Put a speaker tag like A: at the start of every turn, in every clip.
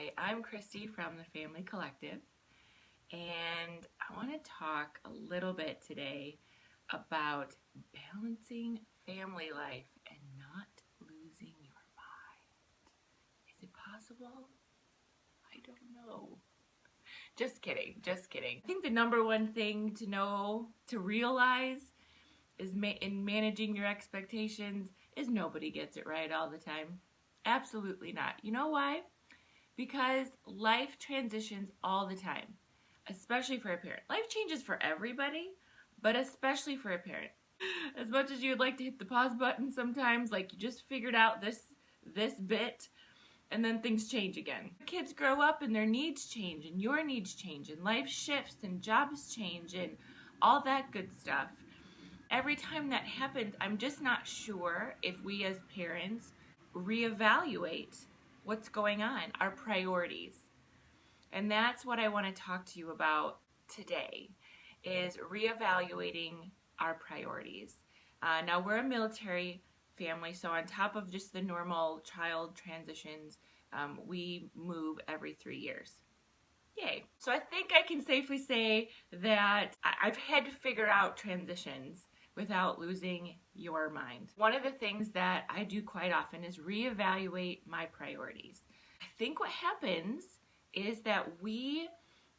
A: Hi, I'm Christy from the Family Collective, and I want to talk a little bit today about balancing family life and not losing your mind. Is it possible? I don't know. Just kidding, just kidding. I think the number one thing to know, to realize, is in managing your expectations is nobody gets it right all the time. Absolutely not. You know why? Because life transitions all the time, especially for a parent. Life changes for everybody, but especially for a parent. As much as you'd like to hit the pause button sometimes, like you just figured out this bit, and then things change again. Kids grow up and their needs change, and your needs change, and life shifts, and jobs change, and all that good stuff. Every time that happens, I'm just not sure if we as parents reevaluate what's going on, our priorities. And that's what I want to talk to you about today, is reevaluating our priorities. Now, we're a military family, so on top of just the normal child transitions, we move every 3 years. Yay. So I think I can safely say that I've had to figure out transitions without losing your mind. One of the things that I do quite often is reevaluate my priorities. I think what happens is that we,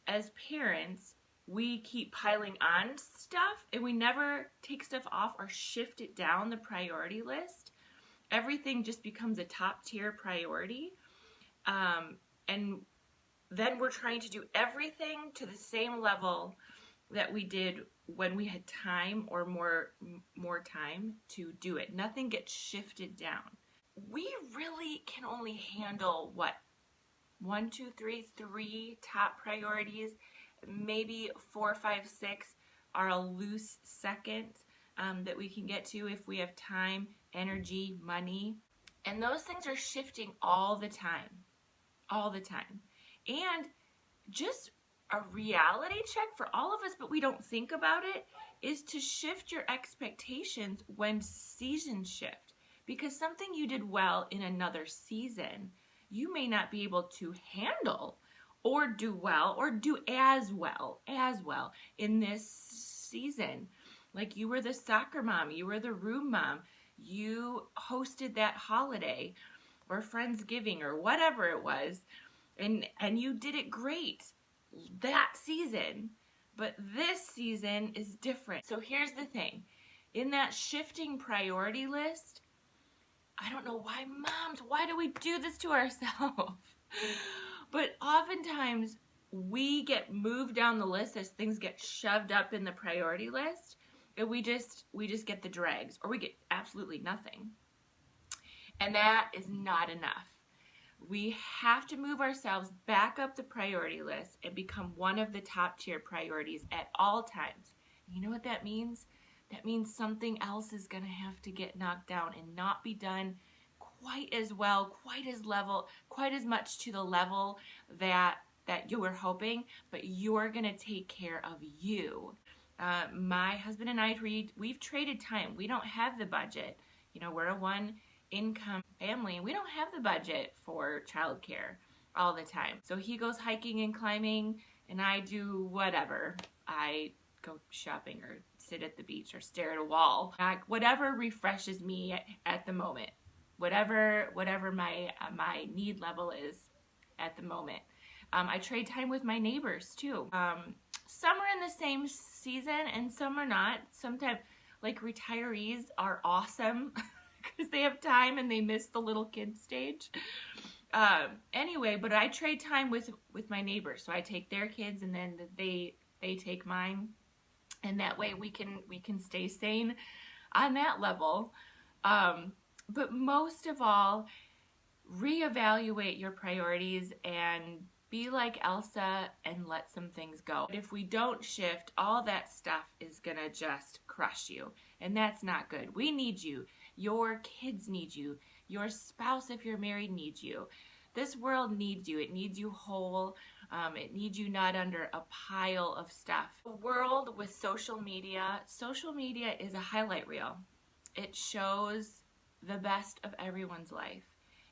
A: as parents, we keep piling on stuff and we never take stuff off or shift it down the priority list. Everything just becomes a top tier priority. And then we're trying to do everything to the same level that we did when we had time or more time to do it. Nothing gets shifted down. We really can only handle what? 1, 2, 3, 3 top priorities. Maybe 4, 5, 6 are a loose second that we can get to if we have time, energy, money. And those things are shifting all the time. All the time. And just a reality check for all of us, but we don't think about it, is to shift your expectations when seasons shift. Because something you did well in another season, you may not be able to handle or do well or do as well in this season. Like you were the soccer mom, you were the room mom, you hosted that holiday or Friendsgiving or whatever it was, and you did it great that season, but this season is different. So here's the thing. In that shifting priority list, I don't know why why do we do this to ourselves? But oftentimes we get moved down the list as things get shoved up in the priority list, and we just get the dregs, or we get absolutely nothing. And that is not enough. We have to move ourselves back up the priority list and become one of the top tier priorities at all times. You know what that means? That means something else is going to have to get knocked down and not be done quite as well, quite as much to the level that you were hoping, but you're going to take care of you. My husband and I, we've traded time. We don't have the budget. You know, we're a one income family, and we don't have the budget for childcare all the time. So he goes hiking and climbing, and I do whatever. I go shopping or sit at the beach or stare at a wall. Whatever refreshes me at the moment. Whatever my need level is at the moment. I trade time with my neighbors too. Some are in the same season and some are not. Sometimes, like, retirees are awesome because they have time and they miss the little kid stage. Anyway, but I trade time with my neighbors. So I take their kids and then they take mine. And that way we can stay sane on that level. But most of all, reevaluate your priorities and be like Elsa and let some things go. If we don't shift, all that stuff is gonna just crush you. And that's not good. We need you. Your kids need you. Your spouse, if you're married, needs you. This world needs you. It needs you whole. It needs you not under a pile of stuff. The world with social media is a highlight reel. It shows the best of everyone's life.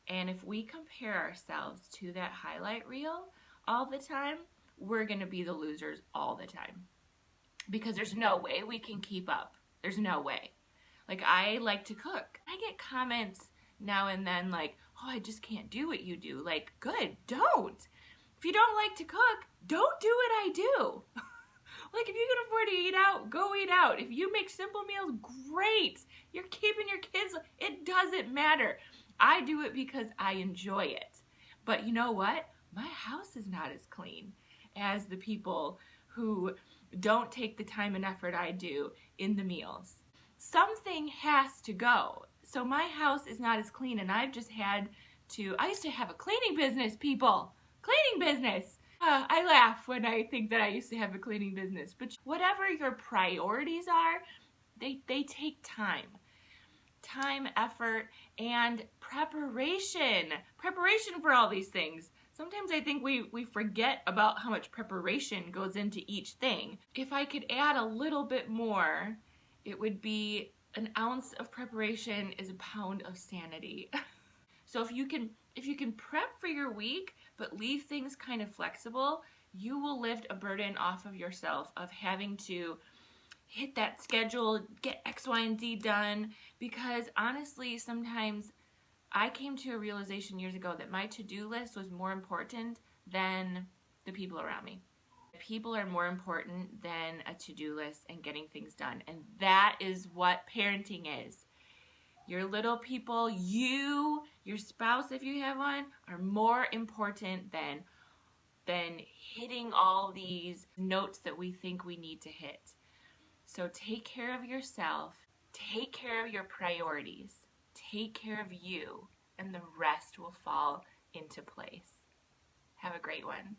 A: And if we compare ourselves to that highlight reel all the time, we're going to be the losers all the time. Because there's no way we can keep up. There's no way. Like, I like to cook. I get comments now and then like, oh, I just can't do what you do. Like, good, don't. If you don't like to cook, don't do what I do. Like, if you can afford to eat out, go eat out. If you make simple meals, great. You're keeping your kids, it doesn't matter. I do it because I enjoy it. But you know what? My house is not as clean as the people who don't take the time and effort I do in the meals. Something has to go. So my house is not as clean, and I've just had to, I used to have a cleaning business, people. Cleaning business. I laugh when I think that I used to have a cleaning business. But whatever your priorities are, they take time. Time, effort, and preparation. Preparation for all these things. Sometimes I think we forget about how much preparation goes into each thing. If I could add a little bit more, it would be an ounce of preparation is a pound of sanity. So if you can prep for your week, but leave things kind of flexible, you will lift a burden off of yourself of having to hit that schedule, get X, Y, and Z done. Because honestly, sometimes I came to a realization years ago that my to-do list was more important than the people around me. People are more important than a to-do list and getting things done. And that is what parenting is. Your little people, you, your spouse if you have one, are more important than hitting all these notes that we think we need to hit. So take care of yourself, take care of your priorities, take care of you, and the rest will fall into place. Have a great one.